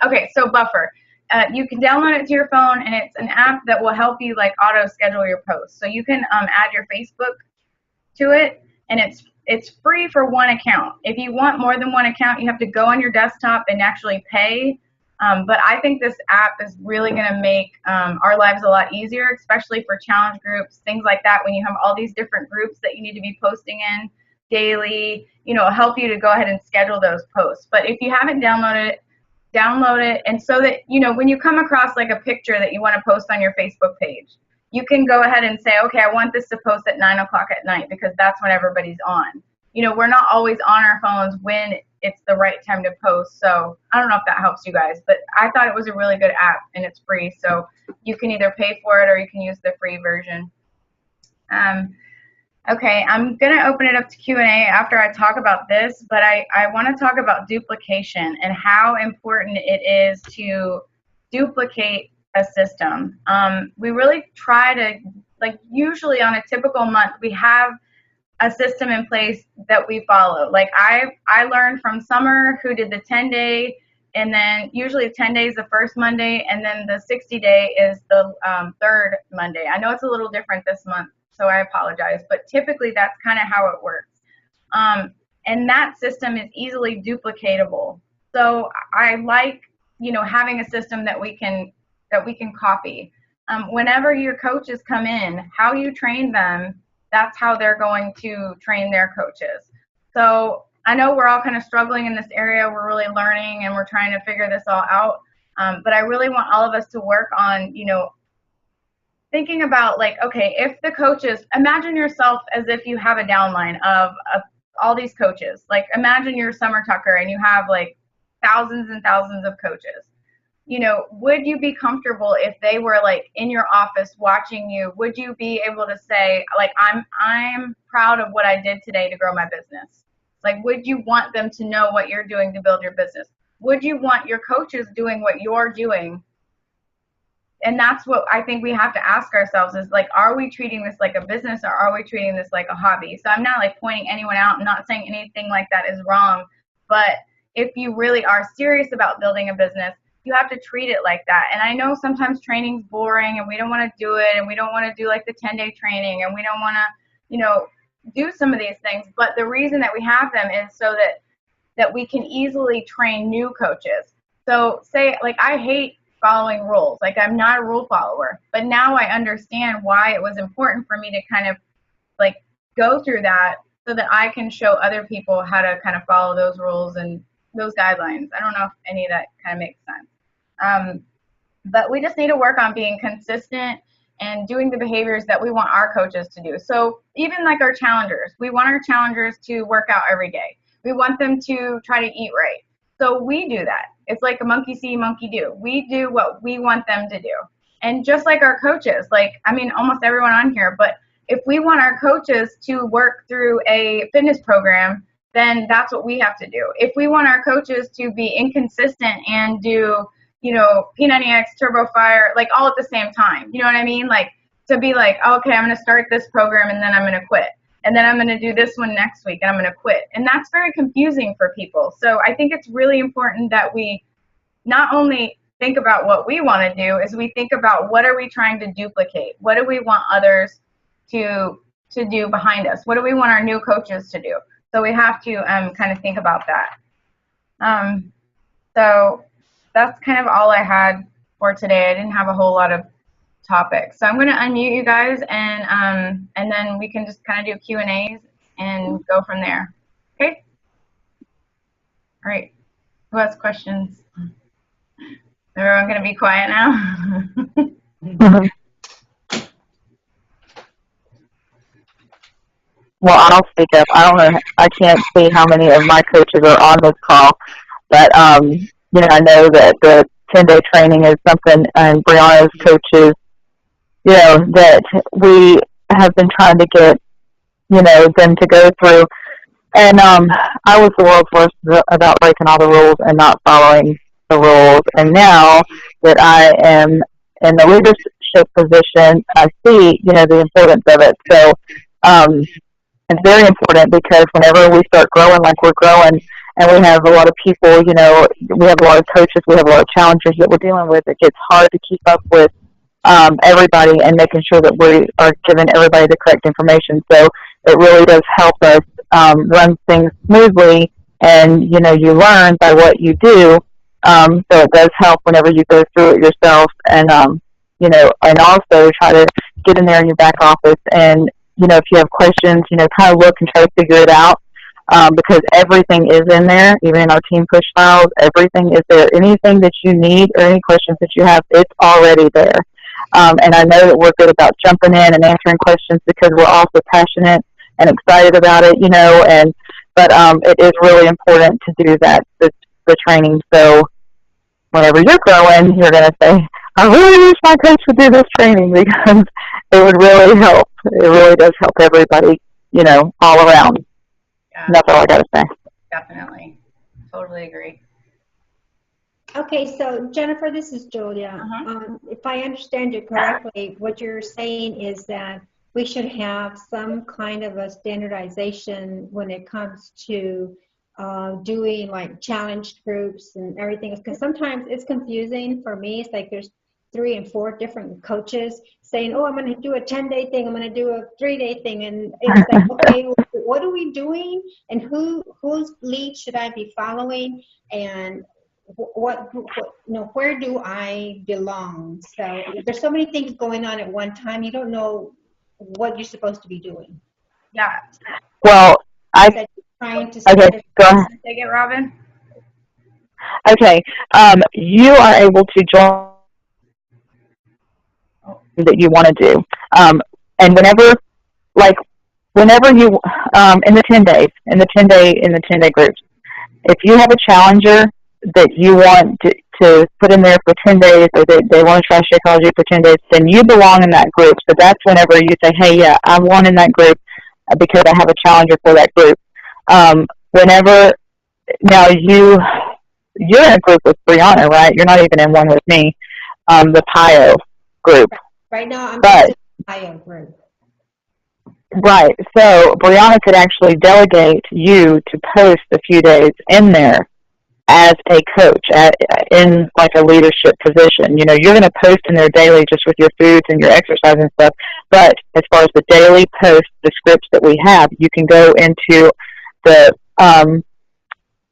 Okay, so Buffer. You can download it to your phone, and it's an app that will help you like auto schedule your posts. So you can add your Facebook to it, and it's free for one account. If you want more than one account, you have to go on your desktop and actually pay. But I think this app is really going to make our lives a lot easier, especially for challenge groups, things like that. When you have all these different groups that you need to be posting in daily, it'll help you to go ahead and schedule those posts. But if you haven't downloaded it, download it, and so that when you come across like a picture that you want to post on your Facebook page, you can go ahead and say, okay, I want this to post at 9 o'clock at night because that's when everybody's on. We're not always on our phones when it's the right time to post. So I don't know if that helps you guys, but I thought it was a really good app, and it's free. So you can either pay for it or you can use the free version. Okay, I'm going to open it up to Q&A after I talk about this, but I want to talk about duplication and how important it is to duplicate a system. We really try to, usually on a typical month, we have a system in place that we follow. Like I learned from Summer, who did the 10-day, and then usually 10 days the first Monday, and then the 60-day is the third Monday. I know it's a little different this month, so I apologize, but typically that's kind of how it works. And that system is easily duplicatable. So I like, having a system that we can copy. Whenever your coaches come in, how you train them, that's how they're going to train their coaches. So I know we're all kind of struggling in this area. We're really learning and we're trying to figure this all out. But I really want all of us to work on, thinking about okay, if the coaches, imagine yourself as if you have a downline of all these coaches. Imagine you're Summer Tucker and you have thousands and thousands of coaches. Would you be comfortable if they were in your office watching you? Would you be able to say I'm proud of what I did today to grow my business? Would you want them to know what you're doing to build your business? Would you want your coaches doing what you're doing? And that's what I think we have to ask ourselves is are we treating this like a business, or are we treating this like a hobby? So I'm not pointing anyone out and not saying anything like that is wrong. But if you really are serious about building a business, you have to treat it like that. And I know sometimes training's boring and we don't want to do it, and we don't want to do the 10-day training, and we don't want to, do some of these things. But the reason that we have them is so that we can easily train new coaches. So say I hate following rules. I'm not a rule follower, but now I understand why it was important for me to kind of go through that so that I can show other people how to kind of follow those rules and those guidelines. I don't know if any of that kind of makes sense. But we just need to work on being consistent and doing the behaviors that we want our coaches to do. So even our challengers, we want our challengers to work out every day. We want them to try to eat right. So we do that. It's like a monkey see, monkey do. We do what we want them to do. And just like our coaches, almost everyone on here, but if we want our coaches to work through a fitness program, then that's what we have to do. If we want our coaches to be inconsistent and do, P90X, Turbo Fire, all at the same time, you know what I mean? To be okay, I'm going to start this program and then I'm going to quit. And then I'm going to do this one next week and I'm going to quit. And that's very confusing for people. So I think it's really important that we not only think about what we want to do, is we think about what are we trying to duplicate? What do we want others to do behind us? What do we want our new coaches to do? So we have to kind of think about that. So that's kind of all I had for today. I didn't have a whole lot of topics. So I'm going to unmute you guys, and then we can just kind of do Q&As and go from there. Okay? All right. Who has questions? Is everyone going to be quiet now? Well, I'll speak up. I don't know. I can't see how many of my coaches are on this call, but I know that the 10-day training is something, and Brianna's coaches, that we have been trying to get, them to go through. And I was the world's worst about breaking all the rules and not following the rules. And now that I am in the leadership position, I see, the importance of it. So it's very important, because whenever we start growing like we're growing, and we have a lot of people, you know, we have a lot of coaches, we have a lot of challengers that we're dealing with. It gets hard to keep up with everybody and making sure that we are giving everybody the correct information. So it really does help us run things smoothly, and, you know, you learn by what you do. So it does help whenever you go through it yourself, and, you know, and also try to get in there in your back office, and, you know, if you have questions, you know, kind of look and try to figure it out, because everything is in there, even in our team push files, everything is there. Anything that you need or any questions that you have, it's already there. And I know that we're good about jumping in and answering questions because we're also passionate and excited about it, you know, but it is really important to do that, the training. So whenever you're growing, you're going to say, I really wish my coach would do this training, because it would really help. It really does help everybody, you know, all around. Yeah. And that's all I got to say. Definitely. Totally agree. Okay, so Jennifer, this is Julia. If I understand you correctly, what you're saying is that we should have some kind of a standardization when it comes to doing like challenge groups and everything, because sometimes it's confusing for me. It's like there's 3 and 4 different coaches saying, oh, I'm going to do a 10-day thing, I'm going to do a 3-day thing, and it's like, okay, what are we doing, and whose lead should I be following, and what you know, where do I belong? So there's so many things going on at one time, you don't know what you're supposed to be doing. Yeah. Well, Trying to okay, go ahead. Take it, Robin. Okay, you are able to join that you want to do, and whenever you in the 10 days, in the 10-day groups, if you have a challenger that you want to put in there for 10 days, or they want to try Shakeology for 10 days, then you belong in that group. So that's whenever you say, hey, yeah, I want in that group because I have a challenger for that group. Whenever, now you're in a group with Brianna, right? You're not even in one with me, the PIO group. Right now, I'm in the PIO group. Right. So Brianna could actually delegate you to post a few days in there as a coach in like a leadership position. You know, you're going to post in there daily just with your foods and your exercise and stuff. But as far as the daily post, the scripts that we have, you can go into the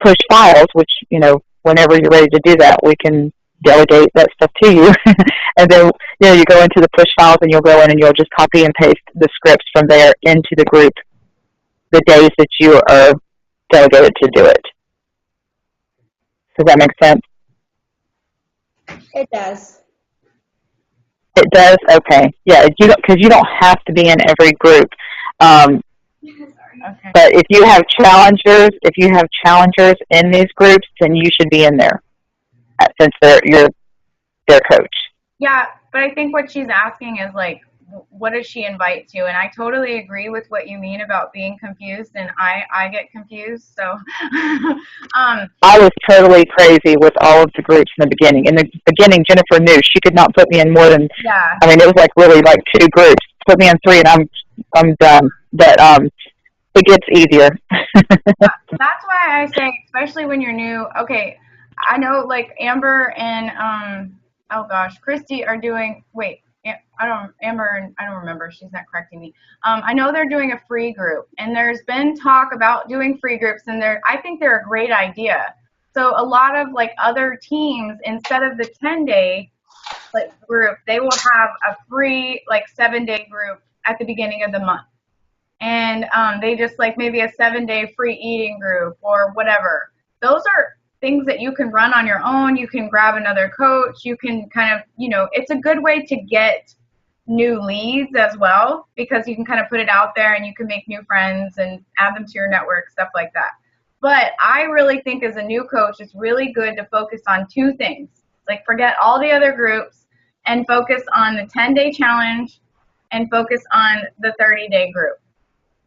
push files, which, you know, whenever you're ready to do that, we can delegate that stuff to you. And then, you know, you go into the push files and you'll go in and you'll just copy and paste the scripts from there into the group the days that you are delegated to do it. Does that make sense? It does. It does? Okay. Yeah, because you don't have to be in every group. Okay. But if you have challengers, in these groups, then you should be in there since you're their coach. Yeah, but I think what she's asking is like, what does she invite to? And I totally agree with what you mean about being confused, and I get confused. So I was totally crazy with all of the groups in the beginning. In the beginning, Jennifer knew she could not put me in more than, I mean, it was like really like 2 groups. Put me in 3 and I'm done. But it gets easier. That's why I say, especially when you're new, okay, I know like Amber and Christy are doing, Amber, I don't remember, she's not correcting me. I know they're doing a free group, and there's been talk about doing free groups, and I think they're a great idea. So a lot of like other teams, instead of the 10-day like group, they will have a free like 7-day group at the beginning of the month. And they just like maybe a 7-day free eating group or whatever. Those are things that you can run on your own. You can grab another coach. You can kind of, you know, it's a good way to get new leads as well, because you can kind of put it out there and you can make new friends and add them to your network, stuff like that. But I really think as a new coach, it's really good to focus on 2 things. Like forget all the other groups and focus on the 10-day challenge and focus on the 30-day group,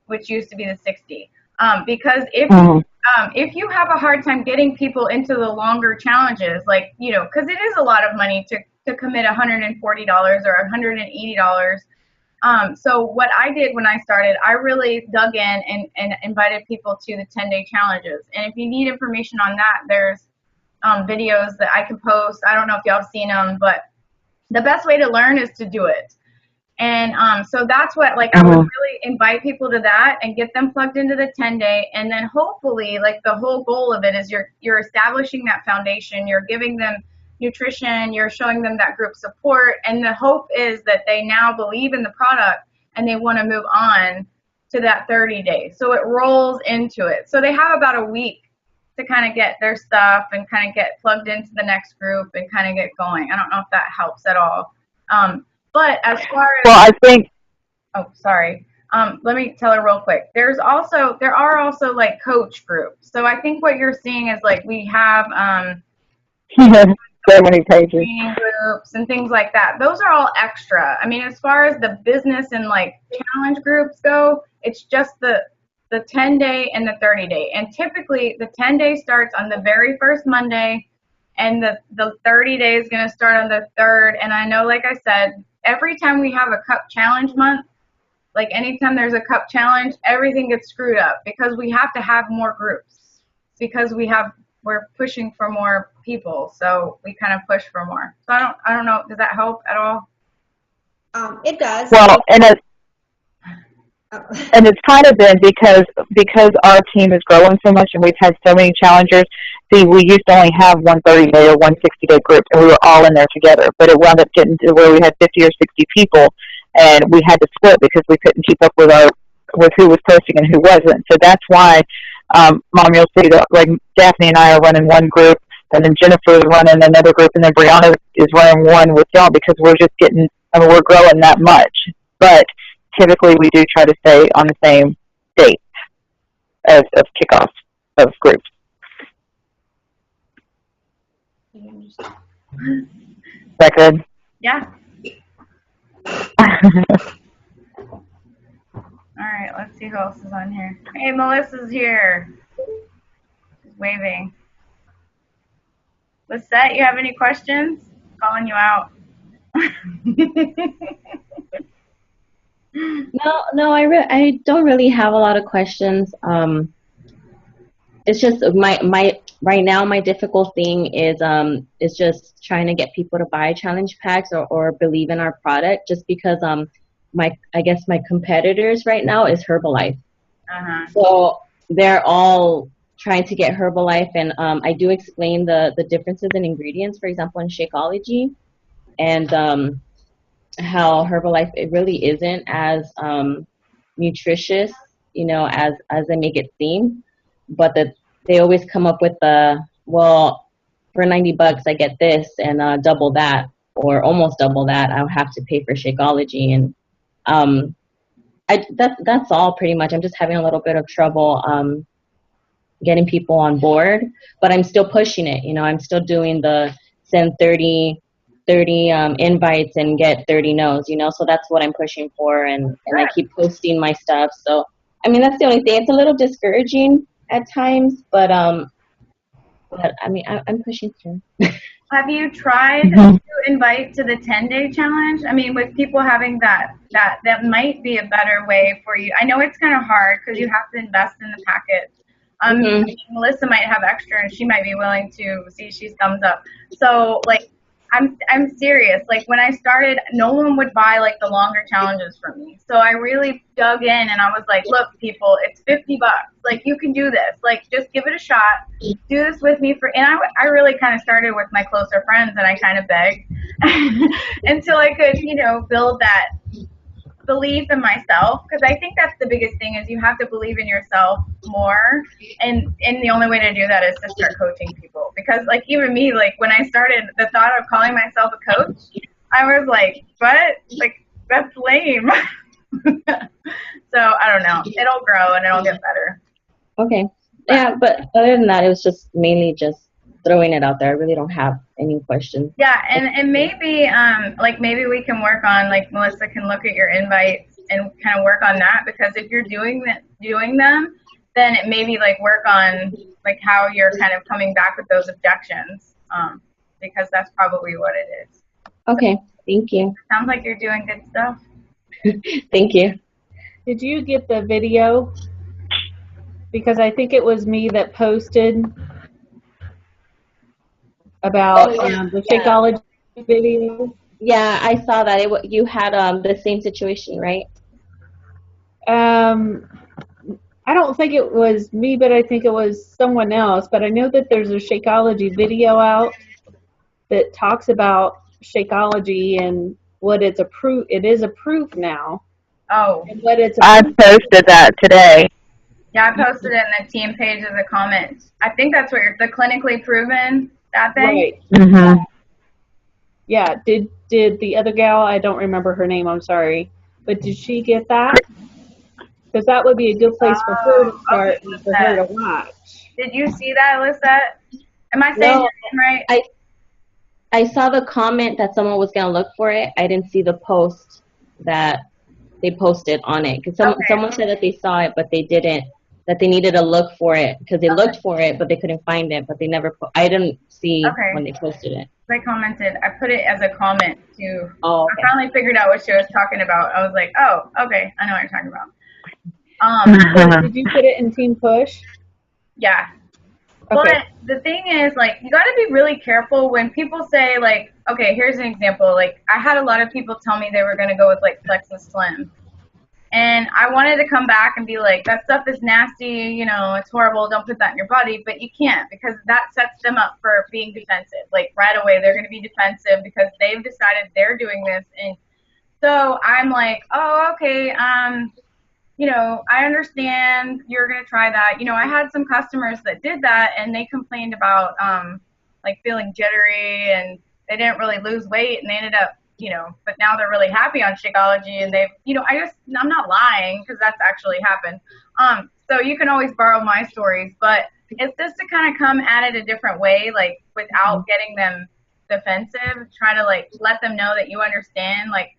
which used to be the 60. Because if you have a hard time getting people into the longer challenges, like, you know, because it is a lot of money to commit $140 or $180 So what I did when I started, I really dug in and invited people to the 10-day challenges. And if you need information on that, there's videos that I can post. I don't know if y'all have seen them, but the best way to learn is to do it. And so that's what, like, I would really invite people to that and get them plugged into the 10-day. And then hopefully, like, the whole goal of it is you're establishing that foundation. You're giving them nutrition. You're showing them that group support. And the hope is that they now believe in the product and they want to move on to that 30 days. So it rolls into it. So they have about a week to kind of get their stuff and kind of get plugged into the next group and kind of get going. I don't know if that helps at all. But as far as, well, I think, oh, sorry. Let me tell her real quick. There are also like coach groups. So I think what you're seeing is like we have so many pages, training groups and things like that. Those are all extra. I mean, as far as the business and like challenge groups go, it's just the 10-day and the 30-day. And typically the 10-day starts on the very first Monday, and the 30-day is going to start on the 3rd. And I know, like I said, every time we have a cup challenge month, like anytime there's a cup challenge, everything gets screwed up because we have to have more groups because we're pushing for more people. So we kind of push for more. So I don't know. Does that help at all? It does. well, and it's kind of been because our team is growing so much and we've had so many challengers. See, we used to only have one 30-day or one 60-day group, and we were all in there together. But it wound up getting to where we had 50 or 60 people, and we had to split because we couldn't keep up with who was posting and who wasn't. So that's why, Mom, you'll see that like Daphne and I are running one group, and then Jennifer is running another group, and then Brianna is running one with y'all because we're growing that much. But typically we do try to stay on the same date of kickoff of groups. Is that good? Yeah. All right, let's see who else is on here. Hey, Melissa's here. She's waving. Lisette, you have any questions? Calling you out. No, I don't really have a lot of questions. It's just my right now my difficult thing is just trying to get people to buy challenge packs or believe in our product, just because I guess my competitors right now is Herbalife. So they're all trying to get Herbalife, and I do explain the differences in ingredients, for example, in Shakeology, and how Herbalife, it really isn't as nutritious, as they make it seem, but that they always come up with well, for $90 I get this, and double that or almost double that I'll have to pay for Shakeology, and that's all pretty much. I'm just having a little bit of trouble getting people on board, but I'm still pushing it. I'm still doing the send 30 invites and get 30 no's, so that's what I'm pushing for, and I keep posting my stuff. So I mean, that's the only thing. It's a little discouraging at times, but I mean, I'm pushing through. Have you tried to invite to the 10-day challenge? I mean, with people having that might be a better way for you. I know it's kind of hard because you have to invest in the packet. Melissa might have extra, and she might be willing to see. She's thumbs up. So, like, I'm serious. Like, when I started, no one would buy like the longer challenges from me. So I really dug in, and I was like, look, people, it's $50. Like, you can do this. Like, just give it a shot. Do this with me and I really kind of started with my closer friends, and I kind of begged until I could, build that belief in myself, because I think that's the biggest thing is you have to believe in yourself more, and the only way to do that is to start coaching people, because like even me, like when I started, the thought of calling myself a coach, I was like, what? Like, that's lame. So I don't know, it'll grow and it'll get better. Okay. Yeah, but other than that, it was just mainly just throwing it out there. I really don't have any questions. Yeah, and maybe maybe we can work on, like, Melissa can look at your invites and kind of work on that, because if you're doing them, then it maybe like work on like how you're kind of coming back with those objections, because that's probably what it is. Okay, thank you. Sounds like you're doing good stuff. Thank you. Did you get the video? Because I think it was me that posted about the Shakeology video. Yeah, I saw that. You had the same situation, right? I don't think it was me, but I think it was someone else. But I know that there's a Shakeology video out that talks about Shakeology and what it's approved. It is approved now. Oh. And what it's I posted that today. Yeah, I posted it in the team page as a comment. I think that's what the clinically proven, that thing. Right. Mm-hmm. Yeah. Did the other gal? I don't remember her name. I'm sorry. But did she get that? Because that would be a good place for her to start and for her to watch. Did you see that, Alyssa? Am I saying your name right? I saw the comment that someone was going to look for it. I didn't see the post that they posted on it. Because someone said that they saw it, but they didn't. That they needed to look for it. Because they looked for it, but they couldn't find it. But they never I didn't see when they posted it. I commented. I put it as a comment too. Oh, okay. I finally figured out what she was talking about. I was like, oh, okay. I know what you're talking about. Did you put it in Team Push? Yeah. Okay. But the thing is, like, you got to be really careful when people say, like, okay, here's an example. Like, I had a lot of people tell me they were going to go with, like, Plexus Slim. And I wanted to come back and be like, that stuff is nasty, you know, it's horrible, don't put that in your body. But you can't, because that sets them up for being defensive. Like, right away, they're going to be defensive because they've decided they're doing this. And so I'm like, oh, okay, you know, I understand you're going to try that. You know, I had some customers that did that, and they complained about, like, feeling jittery, and they didn't really lose weight, and they ended up, you know, but now they're really happy on Shakeology, and they've, you know, I'm not lying, because that's actually happened. So you can always borrow my stories, but it's just to kind of come at it a different way, like, without getting them defensive, try to, like, let them know that you understand, like,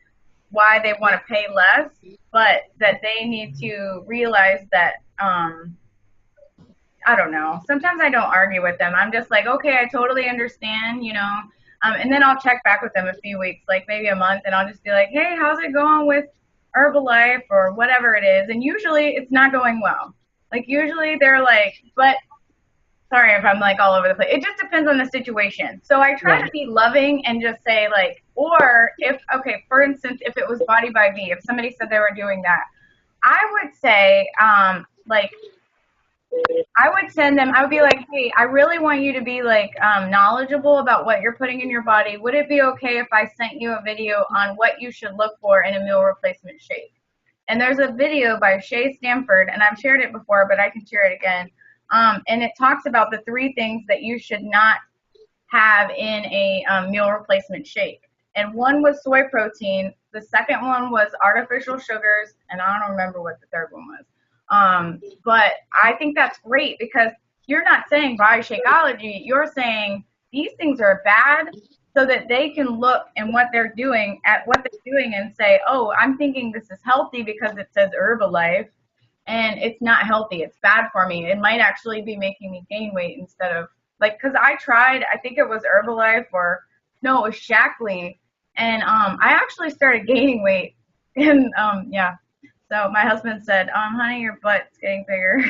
why they want to pay less, but that they need to realize that, I don't know. Sometimes I don't argue with them. I'm just like, okay, I totally understand, you know. And then I'll check back with them a few weeks, like maybe a month, and I'll just be like, hey, how's it going with Herbalife or whatever it is? And usually it's not going well. Like, usually they're like, but sorry if I'm like all over the place. It just depends on the situation. So I try to be loving and just say, like, or if, okay, for instance, if it was Body by V, if somebody said they were doing that, I would say, like, I would send them, I would be like, hey, I really want you to be, like, knowledgeable about what you're putting in your body. Would it be okay if I sent you a video on what you should look for in a meal replacement shake? And there's a video by Shay Stanford, and I've shared it before, but I can share it again. And it talks about the 3 things that you should not have in a meal replacement shake. And one was soy protein. The second one was artificial sugars, and I don't remember what the third one was. But I think that's great, because you're not saying buy Shakeology. You're saying these things are bad, so that they can look and what they're doing and say, oh, I'm thinking this is healthy because it says Herbalife. And it's not healthy. It's bad for me. It might actually be making me gain weight instead of, like, because I tried, I think it was Herbalife no, it was Shaklee. And I actually started gaining weight. And, yeah. So my husband said, honey, your butt's getting bigger.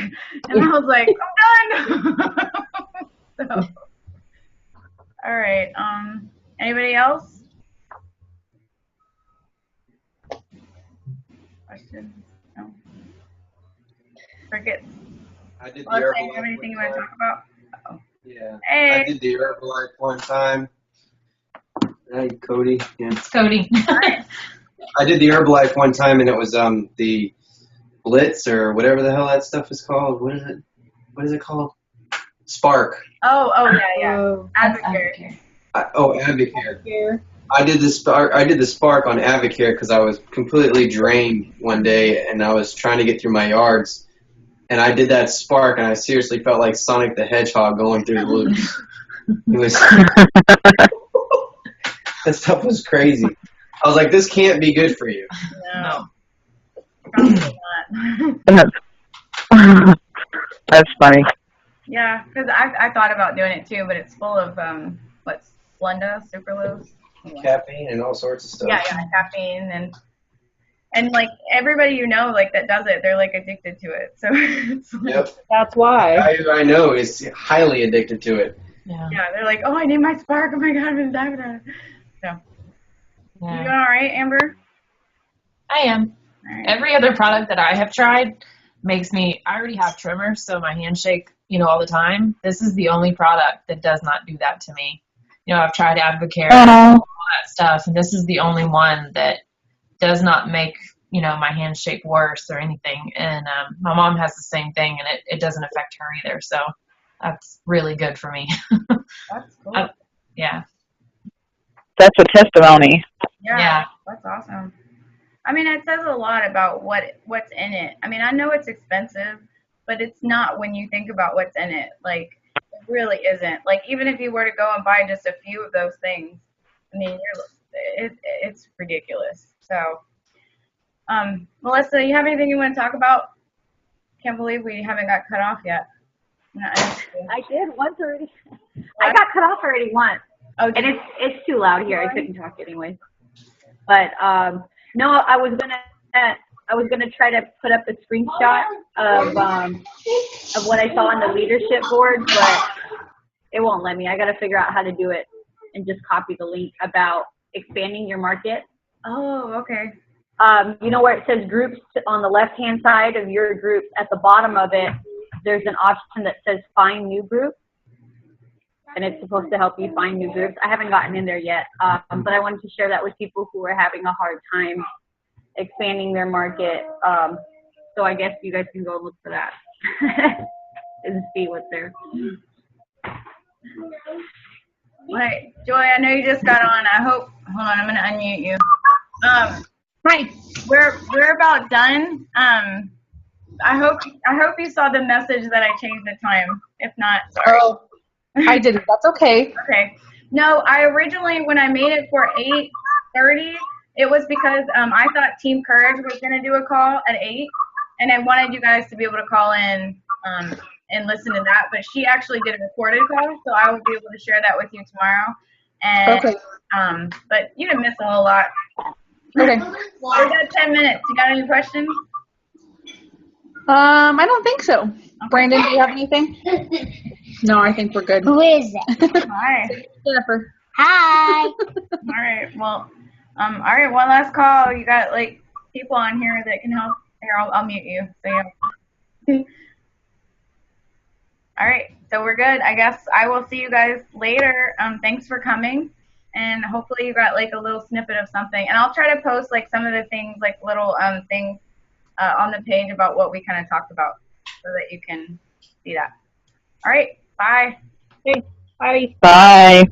And I was like, I'm done. So, all right. Anybody else? Questions? No? Forget. I did the Herbalife. Herbalife. Anything you want to talk about? Uh-oh. Yeah. Hey. I did the Herbalife one time. Hey, Cody. Yeah. Cody. I did the Herbalife one time, and it was the Blitz or whatever the hell that stuff is called. What is it called? Spark. Oh, yeah. Advocare. Advocare. I did the Spark on Advocare because I was completely drained one day, and I was trying to get through my yards, and I did that Spark, and I seriously felt like Sonic the Hedgehog going through the loops. It was that stuff was crazy. I was like, this can't be good for you. No. Probably not. That's funny. Yeah, because I thought about doing it too, but it's full of Splenda, sucralose. Caffeine and all sorts of stuff. Yeah, caffeine, and And like everybody you know, like that does it, they're like addicted to it. So it's like, Yep. That's why. I know is highly addicted to it. Yeah. yeah, they're like, oh, I need my Spark. Oh my God, I've been diving on it. So, you doing Yeah. all right, Amber? I am. All right. Every other product that I have tried makes me, I already have trimmers, so my hands shake, all the time. This is the only product that does not do that to me. I've tried Advocare and all that stuff, and this is the only one that does not make, my hands shake worse or anything. And my mom has the same thing, and it doesn't affect her either. So that's really good for me. That's cool. Yeah. That's a testimony. Yeah. That's awesome. I mean, it says a lot about what's in it. I mean, I know it's expensive, but it's not when you think about what's in it. Like, it really isn't. Like, even if you were to go and buy just a few of those things, I mean, it's ridiculous. So, Melissa, you have anything you want to talk about? Can't believe we haven't got cut off yet. No, I did once already. I got cut off already once, oh, and it's too loud here. I couldn't talk anyway. But no, I was gonna try to put up a screenshot of what I saw on the leadership board, but it won't let me. I got to figure out how to do it and just copy the link about expanding your market. Oh, okay. Where it says groups on the left-hand side of your groups, at the bottom of it, there's an option that says find new group, and it's supposed to help you find new groups. I haven't gotten in there yet, but I wanted to share that with people who are having a hard time expanding their market. So I guess you guys can go look for that and see what's there. Right, Joy, I know you just got on. Hold on, I'm going to unmute you. Hi. We're about done. I hope you saw the message that I changed the time. If not, sorry. Oh, I didn't. That's okay. Okay. No, I originally, when I made it for 8:30, it was because I thought Team Courage was going to do a call at 8, and I wanted you guys to be able to call in and listen to that. But she actually did a recorded call, so I will be able to share that with you tomorrow. And Okay. but you didn't miss a whole lot. Okay. We got 10 minutes. You got any questions? I don't think so. Brandon, do you have anything? No, I think we're good. Who is it? Hi. Jennifer. Hi. All right. Well, all right. One last call. You got like people on here that can help. Here, I'll mute you. So yeah. All right. So we're good. I guess I will see you guys later. Thanks for coming, and hopefully you got like a little snippet of something. And I'll try to post like some of the things, like little things on the page about what we kind of talked about, so that you can see that. All right. Bye. Hey, bye. Bye.